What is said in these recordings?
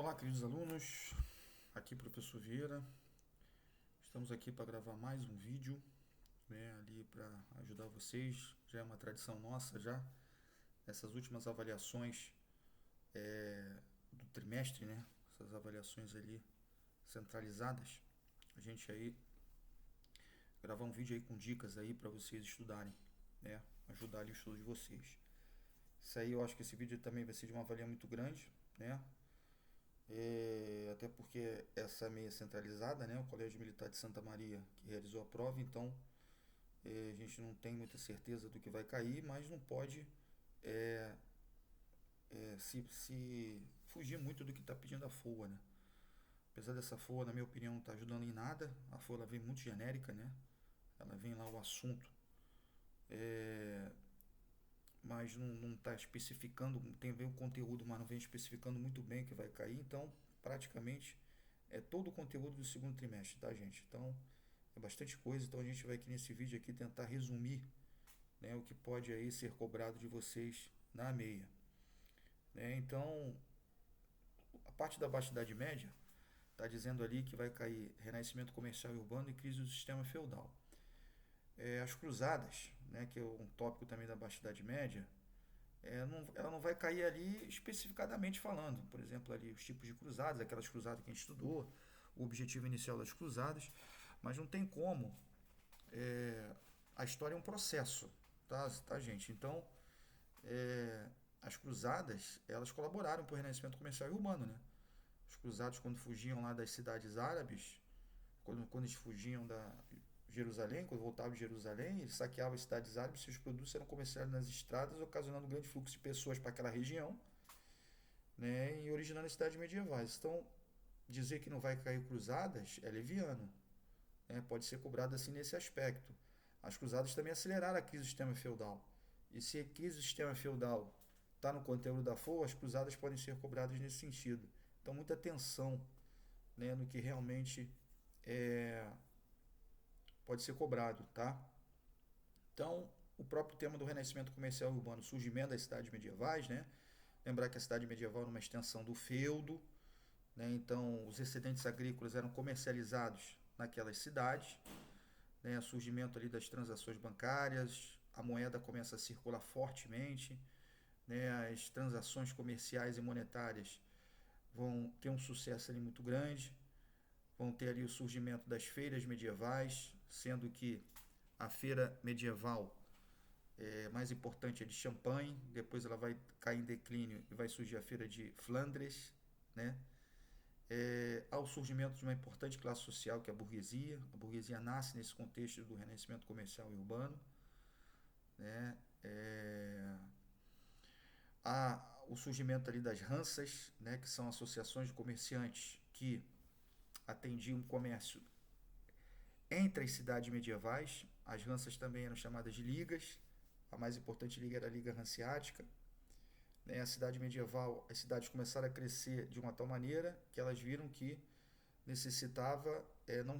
Olá, queridos alunos, aqui professor Vieira. Estamos aqui para gravar mais um vídeo, né, ali para ajudar vocês. Já é uma tradição nossa já. Essas últimas avaliações do trimestre, né? Essas avaliações ali centralizadas. A gente aí gravar um vídeo aí com dicas aí para vocês estudarem, né? Ajudar ali o estudo de vocês. Isso aí eu acho que esse vídeo também vai ser de uma avalia muito grande, né? Até porque essa meia centralizada, né, o Colégio Militar de Santa Maria que realizou a prova, então a gente não tem muita certeza do que vai cair, mas não pode é, se fugir muito do que está pedindo a FOA, né? Apesar dessa FOA, na minha opinião, não está ajudando em nada, a FOA ela vem muito genérica, né? Ela vem lá o assunto, é, mas não está especificando, tem vem o conteúdo, mas não vem especificando muito bem o que vai cair, então praticamente é todo o conteúdo do segundo trimestre, tá, gente? Então é bastante coisa, então a gente vai aqui nesse vídeo aqui tentar resumir, né, o que pode aí ser cobrado de vocês na meia, né? Então a parte da Baixa Idade Média está dizendo ali que vai cair renascimento comercial e urbano e crise do sistema feudal. As cruzadas, né, que é um tópico também da Baixa Idade Média, ela não vai cair ali especificadamente falando, por exemplo, ali os tipos de cruzadas, aquelas cruzadas que a gente estudou, o objetivo inicial das cruzadas, mas não tem como. A história é um processo, tá, gente? Então, as cruzadas, elas colaboraram para o renascimento comercial e urbano, né? Os cruzados, quando fugiam lá das cidades árabes, quando eles fugiam da Jerusalém, quando voltavam de Jerusalém, eles saqueavam as cidades árabes, seus produtos eram comercializados nas estradas, ocasionando um grande fluxo de pessoas para aquela região, né, e originando as cidades medievais. Então, dizer que não vai cair cruzadas é leviano, né, pode ser cobrado assim nesse aspecto. As cruzadas também aceleraram a crise do sistema feudal. E se a crise do sistema feudal está no conteúdo da FOA, as cruzadas podem ser cobradas nesse sentido. Então, muita atenção, né, no que realmente é, pode ser cobrado, tá? Então, o próprio tema do renascimento comercial e urbano, surgimento das cidades medievais, né? Lembrar que a cidade medieval era uma extensão do feudo, né? Então, os excedentes agrícolas eram comercializados naquelas cidades, né? O surgimento ali das transações bancárias, a moeda começa a circular fortemente, né? As transações comerciais e monetárias vão ter um sucesso ali muito grande, vão ter ali o surgimento das feiras medievais, sendo que a feira medieval mais importante é de Champagne, depois ela vai cair em declínio e vai surgir a feira de Flandres, né? Ao surgimento de uma importante classe social que é a burguesia nasce nesse contexto do renascimento comercial e urbano, né? Há o surgimento ali das Hanzas, né, que são associações de comerciantes que atendiam o comércio entre as cidades medievais. As Hanzas também eram chamadas de ligas, a mais importante liga era a Liga Hanseática, né? A cidade medieval, as cidades começaram a crescer de uma tal maneira que elas viram que necessitava, não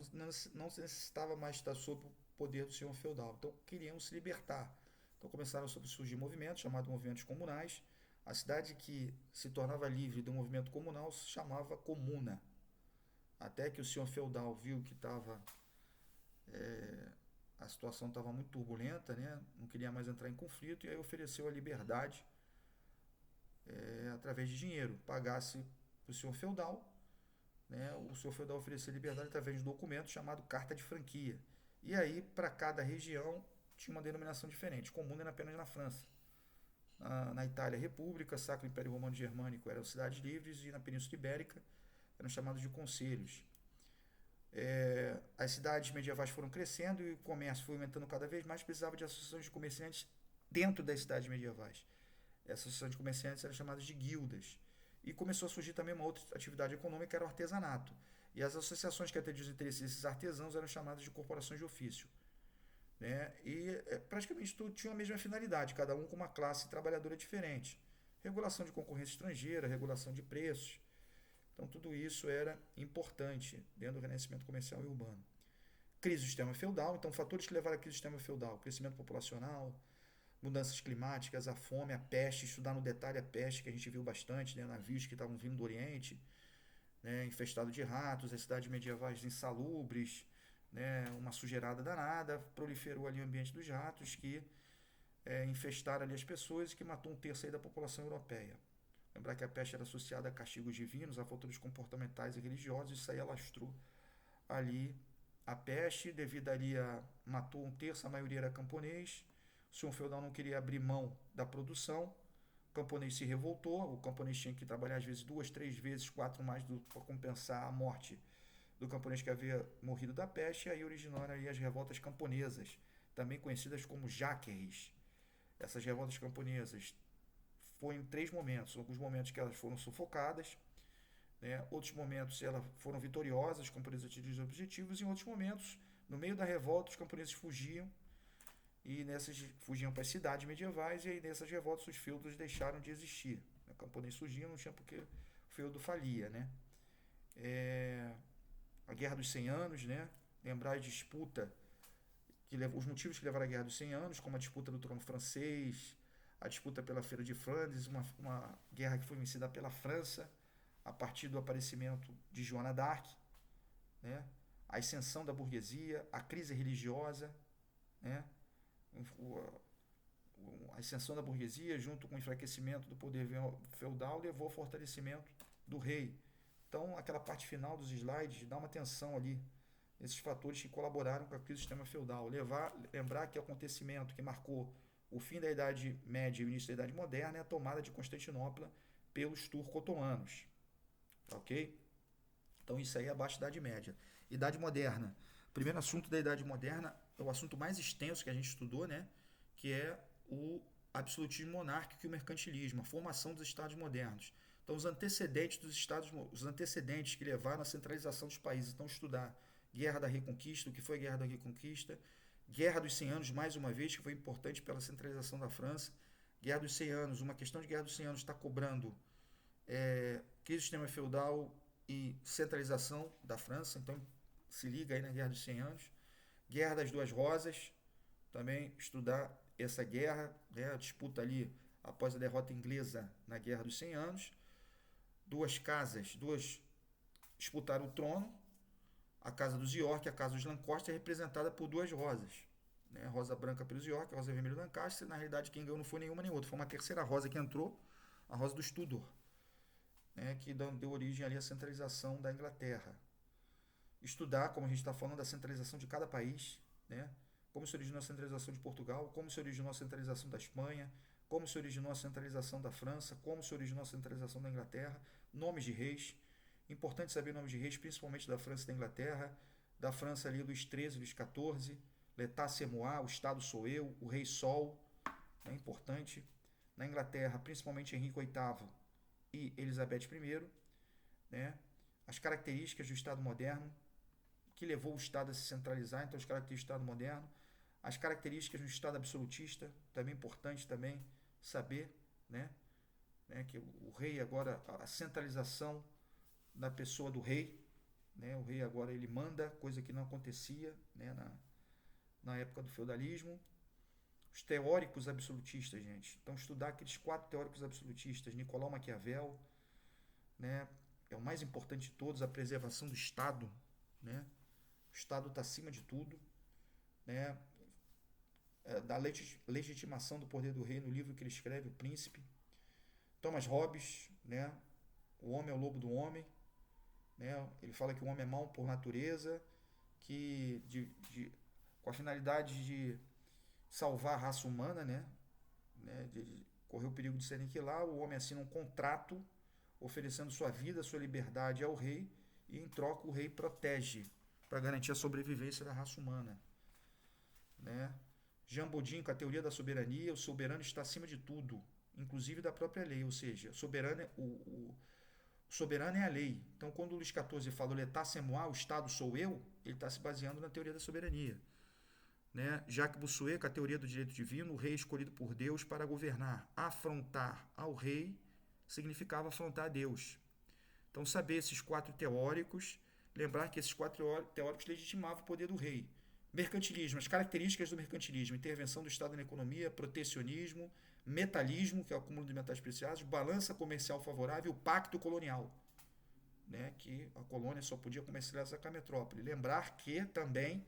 necessitava mais estar sob o poder do senhor feudal. Então queriam se libertar. Então começaram a surgir movimentos chamados movimentos comunais. A cidade que se tornava livre do movimento comunal se chamava comuna. Até que o senhor feudal viu que a situação estava muito turbulenta, né? Não queria mais entrar em conflito e aí ofereceu a liberdade através de dinheiro. Pagasse para o senhor feudal, né? O senhor feudal oferecia liberdade através de um documento chamado Carta de Franquia. E aí, para cada região, tinha uma denominação diferente. Comuna era apenas na França. Na Itália, República, Sacro Império Romano Germânico eram cidades livres e na Península Ibérica eram chamados de conselhos. As cidades medievais foram crescendo e o comércio foi aumentando cada vez mais, precisava de associações de comerciantes dentro das cidades medievais. Essas associações de comerciantes eram chamadas de guildas. E começou a surgir também uma outra atividade econômica, que era o artesanato. E as associações que atendiam os interesses desses artesãos eram chamadas de corporações de ofício, né? E praticamente tudo tinha a mesma finalidade, cada um com uma classe trabalhadora diferente. Regulação de concorrência estrangeira, regulação de preços. Então tudo isso era importante dentro do renascimento comercial e urbano. Crise do sistema feudal, então fatores que levaram à crise do sistema feudal: crescimento populacional, mudanças climáticas, a fome, a peste, estudar no detalhe a peste, que a gente viu bastante, né? Navios que estavam vindo do Oriente, né, infestado de ratos, as cidades medievais insalubres, né, uma sujeirada danada, proliferou ali o ambiente dos ratos que infestaram ali as pessoas e que matou um terço aí da população europeia. Lembrar que a peste era associada a castigos divinos, a fatores comportamentais e religiosos, isso aí alastrou ali a peste, devido ali a matou um terço, a maioria era camponês, o senhor feudal não queria abrir mão da produção, o camponês se revoltou, o camponês tinha que trabalhar às vezes 2, 3 vezes, 4 mais para compensar a morte do camponês que havia morrido da peste, e aí originaram aí as revoltas camponesas, também conhecidas como jaqueries. Essas revoltas camponesas foi em 3 momentos, alguns momentos que elas foram sufocadas, né? Outros momentos elas foram vitoriosas, os camponeses atingiram os objetivos, e em outros momentos, no meio da revolta, os camponeses fugiam, e nessas fugiam para as cidades medievais, e aí nessas revoltas os feudos deixaram de existir. O camponês surgia, não tinha porque o feudo falia, né? A Guerra dos 100 Anos, né? Lembrar a disputa, os motivos que levaram à Guerra dos 100 Anos, como a disputa do trono francês, a disputa pela Feira de Flandres, uma guerra que foi vencida pela França, a partir do aparecimento de Joana d'Arc, né? A ascensão da burguesia, a crise religiosa, né? A ascensão da burguesia, junto com o enfraquecimento do poder feudal, levou ao fortalecimento do rei. Então, aquela parte final dos slides dá uma atenção ali, esses fatores que colaboraram com a crise do sistema feudal. Lembrar que o acontecimento que marcou o fim da Idade Média e o início da Idade Moderna é a tomada de Constantinopla pelos turco-otomanos. Ok? Então, isso aí é abaixo da Idade Média. Idade Moderna. O primeiro assunto da Idade Moderna é o assunto mais extenso que a gente estudou, né? Que é o absolutismo monárquico e o mercantilismo, a formação dos estados modernos. Então, os antecedentes dos estados, os antecedentes que levaram à centralização dos países. Então, estudar Guerra da Reconquista, o que foi a Guerra da Reconquista, Guerra dos 100 Anos, mais uma vez, que foi importante pela centralização da França. Guerra dos 100 Anos, uma questão de Guerra dos 100 Anos está cobrando crise do sistema feudal e centralização da França. Então, se liga aí na Guerra dos 100 Anos. Guerra das Duas Rosas, também estudar essa guerra, né, a disputa ali após a derrota inglesa na Guerra dos 100 Anos. Duas disputaram o trono, a casa dos York e a casa dos Lancaster, representada por duas rosas, né? Rosa branca pelos York, a rosa vermelha do Lancaster. Na realidade, quem ganhou não foi nenhuma nem outra, foi uma terceira rosa que entrou, a rosa dos Tudor, né? Que deu origem ali à centralização da Inglaterra. Estudar, como a gente está falando, a centralização de cada país, né? Como se originou a centralização de Portugal, como se originou a centralização da Espanha, como se originou a centralização da França, como se originou a centralização da Inglaterra, nomes de reis. Importante saber nomes de reis, principalmente da França e da Inglaterra. Da França ali, Luís XIII, Luís XIV, L'État c'est moi, o Estado sou eu, o Rei Sol, é importante. Na Inglaterra, principalmente Henrique VIII e Elizabeth I, né? As características do Estado moderno, que levou o Estado a se centralizar, então as características do Estado moderno. As características do Estado absolutista, também importante também saber, né? Que o rei agora, a centralização da pessoa do rei, né? O rei agora ele manda, coisa que não acontecia, né? Na época do feudalismo. Os teóricos absolutistas, gente. Então, estudar aqueles 4 teóricos absolutistas, Nicolau Maquiavel, né? É o mais importante de todos, a preservação do Estado, né? O Estado está acima de tudo, né? Da legitimação do poder do rei no livro que ele escreve, O Príncipe. Thomas Hobbes, né? O homem é o lobo do homem, né? Ele fala que o homem é mau por natureza, que com a finalidade de salvar a raça humana, né? De correr o perigo de se aniquilar, o homem assina um contrato oferecendo sua vida, sua liberdade ao rei, e em troca o rei protege para garantir a sobrevivência da raça humana, né? Jean Bodin, com a teoria da soberania, o soberano está acima de tudo, inclusive da própria lei, ou seja, o soberano é a lei. Então, quando o Luís XIV fala o L'État c'est moi, o Estado sou eu, ele está se baseando na teoria da soberania, né? Jacques Bossuet, com a teoria do direito divino, o rei escolhido por Deus para governar. Afrontar ao rei significava afrontar a Deus. Então, saber esses 4 teóricos, lembrar que esses 4 teóricos legitimavam o poder do rei. Mercantilismo, as características do mercantilismo: intervenção do Estado na economia, protecionismo, metalismo, que é o acúmulo de metais preciosos, balança comercial favorável, o pacto colonial. né, que a colônia só podia comercializar com a metrópole. Lembrar que também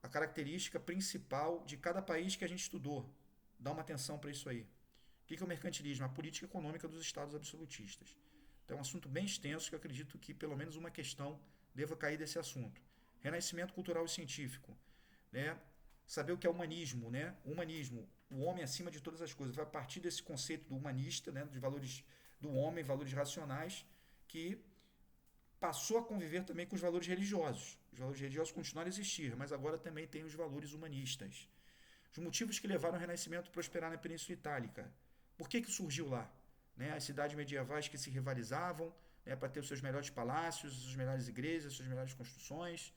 a característica principal de cada país que a gente estudou. Dá uma atenção para isso aí. O que é o mercantilismo? A política econômica dos estados absolutistas. Então é um assunto bem extenso que eu acredito que pelo menos uma questão deva cair desse assunto. Renascimento cultural e científico, né? Saber o que é humanismo, né? O humanismo, o homem acima de todas as coisas, vai partir desse conceito do humanista, né? Dos valores do homem, valores racionais, que passou a conviver também com os valores religiosos. Os valores religiosos continuaram a existir, mas agora também tem os valores humanistas. Os motivos que levaram o Renascimento a prosperar na Península Itálica. Por que surgiu lá? Né, as cidades medievais que se rivalizavam, né, para ter os seus melhores palácios, as melhores igrejas, as suas melhores construções,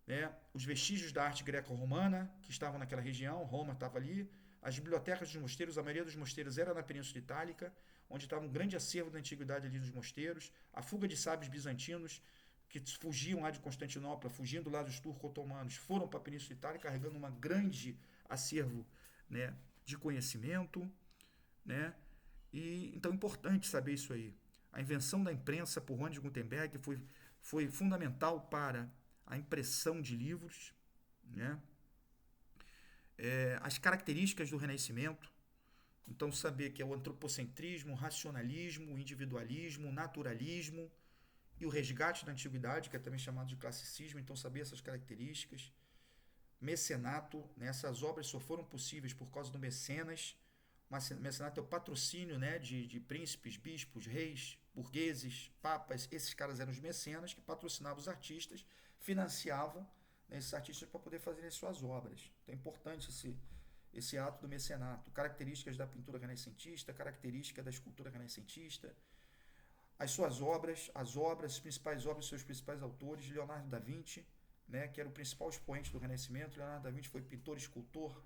né, os vestígios da arte greco-romana que estavam naquela região, Roma estava ali, as bibliotecas dos mosteiros, a maioria dos mosteiros era na Península Itálica, onde estava um grande acervo da antiguidade ali dos mosteiros, a fuga de sábios bizantinos que fugiam lá de Constantinopla, fugindo lá dos turco-otomanos, foram para a Península Itálica carregando um grande acervo, né, de conhecimento, né? E então é importante saber isso aí. A invenção da imprensa por Juan de Gutenberg foi fundamental para a impressão de livros, né? As características do Renascimento. Então, saber que é o antropocentrismo, o racionalismo, o individualismo, o naturalismo e o resgate da antiguidade, que é também chamado de classicismo. Então, saber essas características. Mecenato, né? Essas obras só foram possíveis por causa do mecenas. Mecenato é o patrocínio, né, de príncipes, bispos, reis, burgueses, papas. Esses caras eram os mecenas que patrocinavam os artistas, financiavam, né, esses artistas para poder fazer as suas obras. Então é importante esse ato do mecenato. Características da pintura renascentista, características da escultura renascentista, as suas obras, as principais obras, seus principais autores. Leonardo da Vinci, né, que era o principal expoente do Renascimento. Leonardo da Vinci foi pintor, escultor,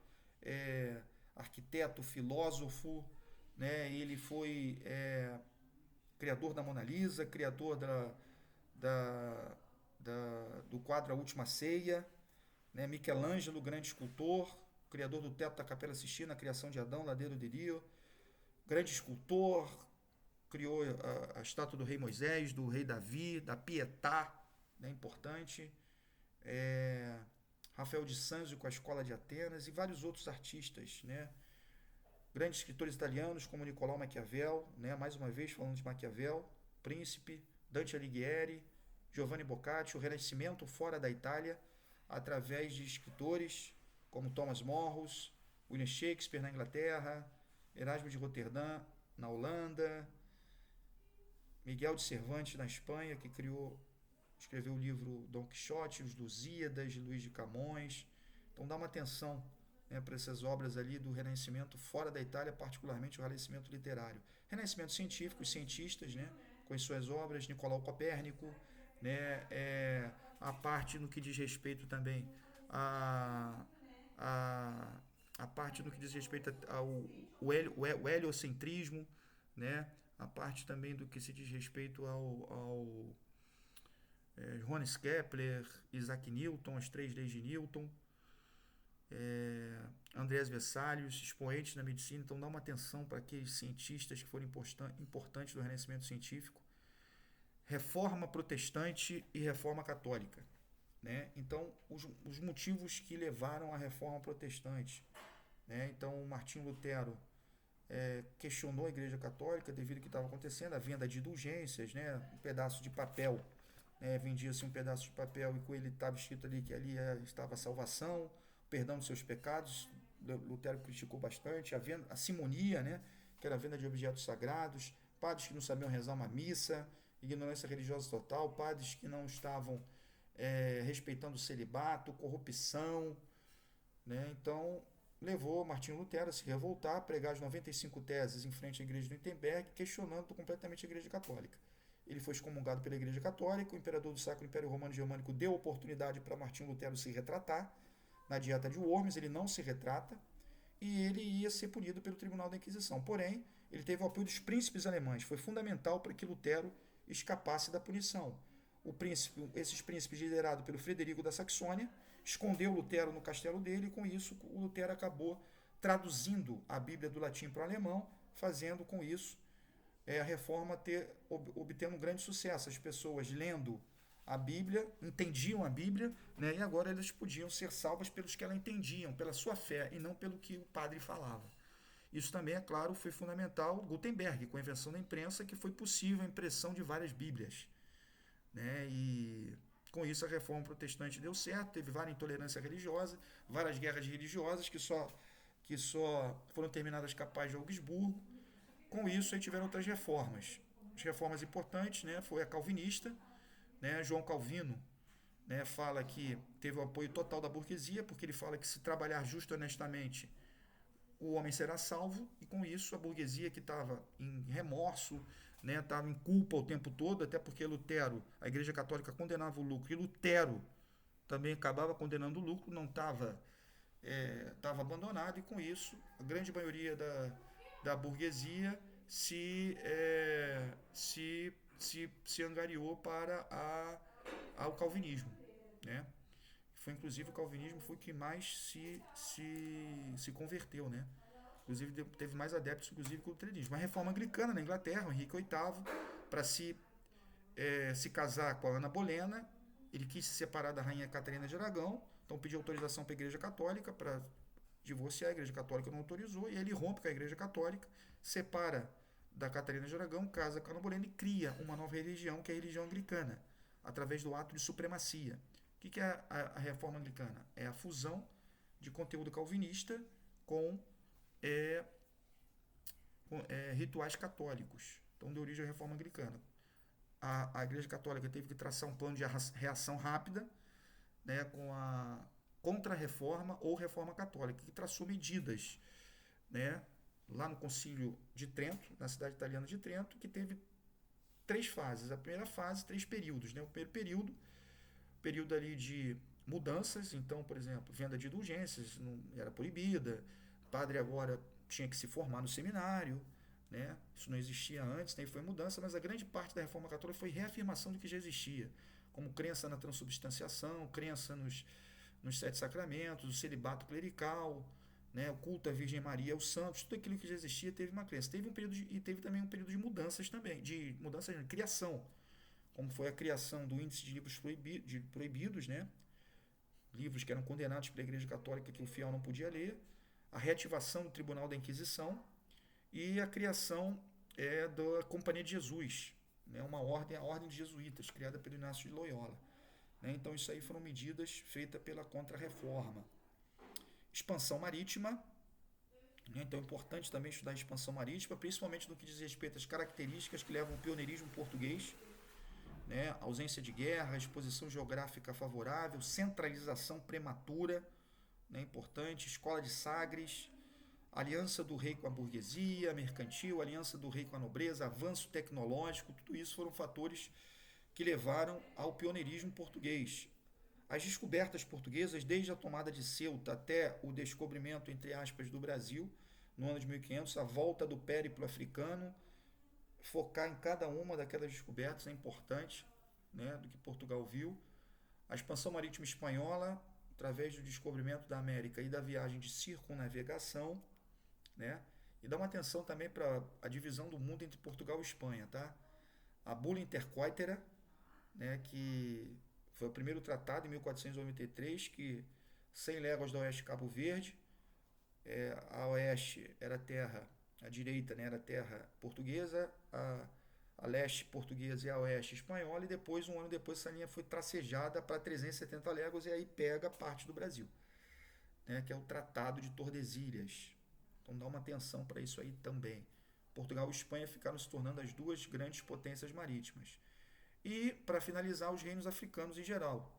arquiteto, filósofo, né? Ele foi criador da Mona Lisa, criador do quadro A Última Ceia, né? Michelangelo, grande escultor, criador do teto da Capela Sistina, a criação de Adão, Ladeiro de Rio, grande escultor, criou a estátua do rei Moisés, do rei Davi, da Pietà, né? Importante. Rafael de Sanzio com a Escola de Atenas e vários outros artistas, né? Grandes escritores italianos como Nicolau Maquiavel, né? Mais uma vez falando de Maquiavel, Príncipe, Dante Alighieri, Giovanni Boccaccio, o Renascimento fora da Itália, através de escritores como Thomas Morros, William Shakespeare na Inglaterra, Erasmo de Roterdã na Holanda, Miguel de Cervantes na Espanha, que escreveu o livro Dom Quixote, os Lusíadas, Luís de Camões. Então dá uma atenção, né, para essas obras ali do Renascimento fora da Itália, particularmente o Renascimento literário. Renascimento científico, os cientistas, né, com as suas obras, Nicolau Copérnico, né, a parte no que diz respeito também a parte no que diz respeito ao heliocentrismo, né, a parte também do que se diz respeito ao Johannes Kepler, Isaac Newton, as 3 leis de Newton, Andreas Vesalius, expoentes na medicina. Então dá uma atenção para aqueles cientistas que foram importantes do Renascimento científico. Reforma protestante e reforma católica, né? Então os motivos que levaram à reforma protestante, né? Então Martinho Lutero questionou a Igreja Católica devido ao que estava acontecendo, a venda de indulgências, né? Um pedaço de papel, vendia-se um pedaço de papel e com ele estava escrito ali que ali estava a salvação, o perdão dos seus pecados. Lutero criticou bastante a simonia, né? Que era a venda de objetos sagrados, padres que não sabiam rezar uma missa, ignorância religiosa total, padres que não estavam respeitando o celibato, corrupção, né? Então levou Martinho Lutero a se revoltar, a pregar as 95 teses em frente à igreja de Wittenberg, questionando completamente a Igreja Católica. Ele foi excomungado pela Igreja Católica, o imperador do Sacro Império Romano Germânico deu oportunidade para Martinho Lutero se retratar. Na Dieta de Worms ele não se retrata e ele ia ser punido pelo Tribunal da Inquisição. Porém, ele teve o apoio dos príncipes alemães, foi fundamental para que Lutero escapasse da punição. Esses príncipes liderados pelo Frederico da Saxônia escondeu Lutero no castelo dele e com isso o Lutero acabou traduzindo a Bíblia do latim para o alemão, fazendo com isso a reforma obtendo um grande sucesso. As pessoas lendo a Bíblia, entendiam a Bíblia, né, e agora elas podiam ser salvas pelos que ela entendiam, pela sua fé, e não pelo que o padre falava. Isso também, é claro, foi fundamental Gutenberg, com a invenção da imprensa, que foi possível a impressão de várias Bíblias. Né, e com isso a reforma protestante deu certo, teve várias intolerâncias religiosas, várias guerras religiosas que só foram terminadas com a paz de Augsburgo. Com isso, aí tiveram outras reformas. As reformas importantes, né, foi a calvinista, né, João Calvino, né, fala que teve o apoio total da burguesia, porque ele fala que se trabalhar justo e honestamente, o homem será salvo, e com isso a burguesia que estava em remorso, né, estava em culpa o tempo todo, até porque Lutero, a Igreja Católica condenava o lucro, e Lutero também acabava condenando o lucro, não estava abandonado, e com isso a grande maioria da burguesia se angariou para ao calvinismo, né? Foi inclusive o calvinismo foi que mais se converteu, né? Inclusive teve mais adeptos inclusive que o luteranismo. A reforma anglicana na Inglaterra, o Henrique VIII, para se casar com a Ana Bolena, ele quis se separar da rainha Catarina de Aragão, então pediu autorização para a Igreja Católica para divorciar, a Igreja Católica não autorizou, e ele rompe com a Igreja Católica, separa da Catarina de Aragão, casa com a Ana Bolena e cria uma nova religião, que é a religião anglicana, através do ato de supremacia. O que é a reforma anglicana? É a fusão de conteúdo calvinista com, é, rituais católicos. Então deu origem à reforma anglicana. A Igreja Católica teve que traçar um plano de reação rápida, né, com a contra-reforma ou reforma católica, que traçou medidas, né, lá no Concílio de Trento, na cidade italiana de Trento, que teve 3 fases. A primeira fase, 3 períodos. Né? O primeiro período ali de mudanças, então, por exemplo, venda de indulgências não era proibida, o padre agora tinha que se formar no seminário, né? Isso não existia antes, né? E foi mudança, mas a grande parte da reforma católica foi reafirmação do que já existia, como crença na transubstanciação, crença nos 7 sacramentos, o celibato clerical, né? O culto à Virgem Maria, aos santos, tudo aquilo que já existia teve uma crença. Teve também um período de mudanças também, de mudanças de criação, como foi a criação do índice de livros proibidos, né? Livros que eram condenados pela Igreja Católica que o fiel não podia ler, a reativação do Tribunal da Inquisição e a criação da Companhia de Jesus, né? A Ordem de Jesuítas, criada pelo Inácio de Loyola. Né? Então isso aí foram medidas feitas pela Contra-Reforma. Expansão marítima, né? Então é importante também estudar a expansão marítima, principalmente no que diz respeito às características que levam ao pioneirismo português, né? Ausência de guerra, exposição geográfica favorável, centralização prematura, né? Importante, escola de Sagres, aliança do rei com a burguesia mercantil, aliança do rei com a nobreza, avanço tecnológico, tudo isso foram fatores que levaram ao pioneirismo português. As descobertas portuguesas, desde a tomada de Ceuta até o descobrimento, entre aspas, do Brasil, no ano de 1500, a volta do périplo africano, focar em cada uma daquelas descobertas é importante, né, do que Portugal viu. A expansão marítima espanhola, através do descobrimento da América e da viagem de circunnavegação, né, e dá uma atenção também para a divisão do mundo entre Portugal e Espanha, tá? A Bula Intercoitera, né, que foi o primeiro tratado em 1493, que 100 léguas do oeste de Cabo Verde, a oeste era terra, a direita, né, era terra portuguesa, a leste portuguesa e a oeste espanhola, e depois, um ano depois, essa linha foi tracejada para 370 léguas, e aí pega parte do Brasil, né, que é o Tratado de Tordesilhas. Então dá uma atenção para isso aí também. Portugal e Espanha ficaram se tornando as duas grandes potências marítimas. E, para finalizar, os reinos africanos em geral.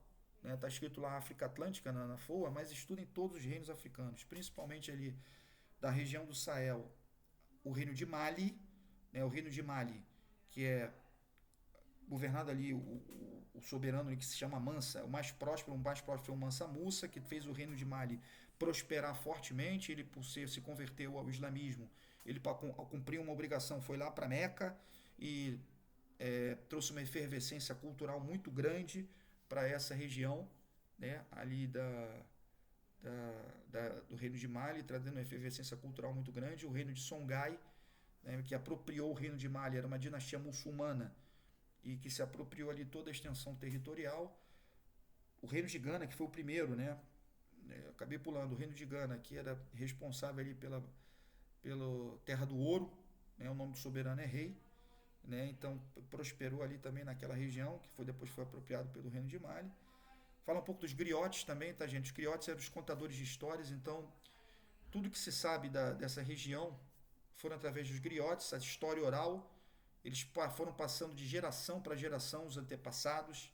Está escrito lá África Atlântica na FOA, mas estudem todos os reinos africanos, principalmente ali da região do Sahel. O reino de Mali, né, o reino de Mali, que é governado ali, o soberano que se chama Mansa, o mais próspero foi o Mansa Musa, que fez o reino de Mali prosperar fortemente. Ele, por se converteu ao islamismo, ele, para cumprir uma obrigação, foi lá para Meca e trouxe uma efervescência cultural muito grande para essa região, né, ali do reino de Mali, trazendo uma efervescência cultural muito grande. O reino de Songhai né, que apropriou o reino de Mali, era uma dinastia muçulmana e que se apropriou ali toda a extensão territorial. O reino de Gana, que foi o primeiro, né? Eu acabei pulando. O reino de Gana, que era responsável ali pela Terra do Ouro, né? O nome do soberano é rei, né? Então prosperou ali também naquela região, que depois foi apropriado pelo reino de Mali. Fala um pouco dos griotes também, tá, gente? Os griotes eram os contadores de histórias, então tudo que se sabe dessa região foram através dos griotes, a história oral. Eles foram passando de geração para geração os antepassados.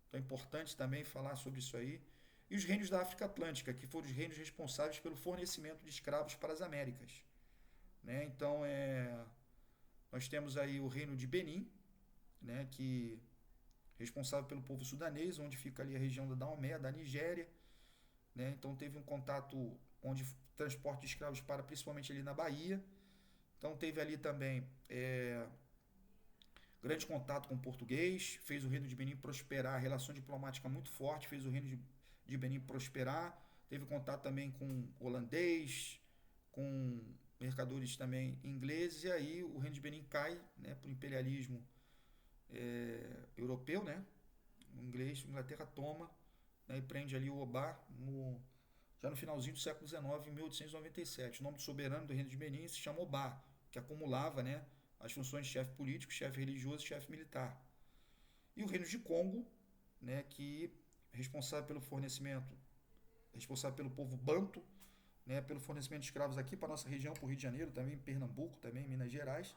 Então é importante também falar sobre isso aí. E os reinos da África Atlântica, que foram os reinos responsáveis pelo fornecimento de escravos para as Américas. Né? Então nós temos aí o reino de Benin, né? Que é responsável pelo povo sudanês, onde fica ali a região da Daomé, da Nigéria. Né? Então teve um contato onde transporte de escravos para principalmente ali na Bahia. Então teve ali também grande contato com o português, fez o reino de Benin prosperar, relação diplomática muito forte, fez o reino de Benin prosperar, teve contato também com holandês, com mercadores também ingleses, e aí o reino de Benin cai, né, para o imperialismo europeu, né, o inglês, a Inglaterra toma, né, e prende ali o Obá já no finalzinho do século XIX, em 1897. O nome do soberano do reino de Benin se chama Obá, que acumulava, né, as funções de chefe político, chefe religioso e chefe militar. E o reino de Congo, né, que é responsável pelo fornecimento, responsável pelo povo banto, né, pelo fornecimento de escravos aqui para a nossa região, para o Rio de Janeiro, também em Pernambuco, também em Minas Gerais.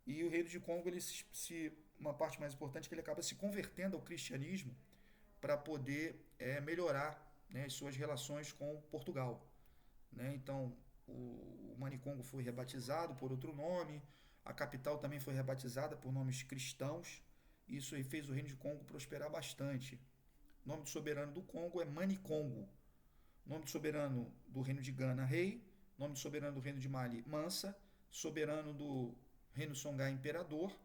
E o reino de Congo, uma parte mais importante, que ele acaba se convertendo ao cristianismo para poder melhorar, né, as suas relações com Portugal. Né? Então, o Manicongo foi rebatizado por outro nome, a capital também foi rebatizada por nomes cristãos, e isso aí fez o reino de Congo prosperar bastante. O nome do soberano do Congo é Manicongo. O nome do soberano do reino de Gana, Rei. O nome do soberano do reino de Mali, Mansa. Soberano do reino Songhai, Imperador.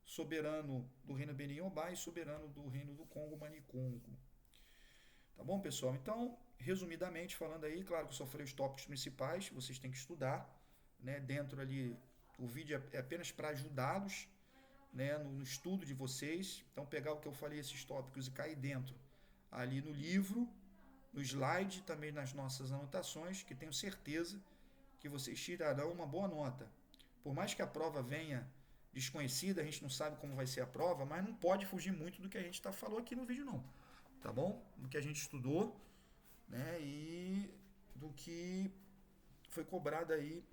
Soberano do reino Benin, Obá. E soberano do reino do Congo, Manicongo. Tá bom, pessoal? Então, resumidamente falando aí, claro que eu só falei os tópicos principais, vocês têm que estudar, né? Dentro ali, o vídeo é apenas para ajudá-los, né, no estudo de vocês. Então, pegar o que eu falei, esses tópicos, e cair dentro ali no livro, no slide, também nas nossas anotações, que tenho certeza que vocês tirarão uma boa nota. Por mais que a prova venha desconhecida, a gente não sabe como vai ser a prova, mas não pode fugir muito do que a gente falou aqui no vídeo, não. Tá bom? Do que a gente estudou, né, e do que foi cobrado aí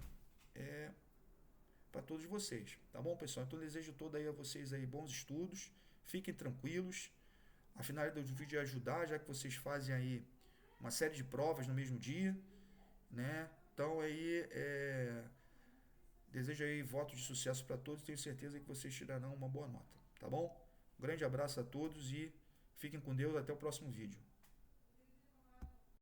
para todos vocês. Tá bom, pessoal? Então, eu desejo todo aí a vocês aí bons estudos, fiquem tranquilos. A finalidade do vídeo é ajudar, já que vocês fazem aí uma série de provas no mesmo dia, né? Então aí desejo aí votos de sucesso para todos, tenho certeza que vocês tirarão uma boa nota, tá bom? Um grande abraço a todos e fiquem com Deus, até o próximo vídeo.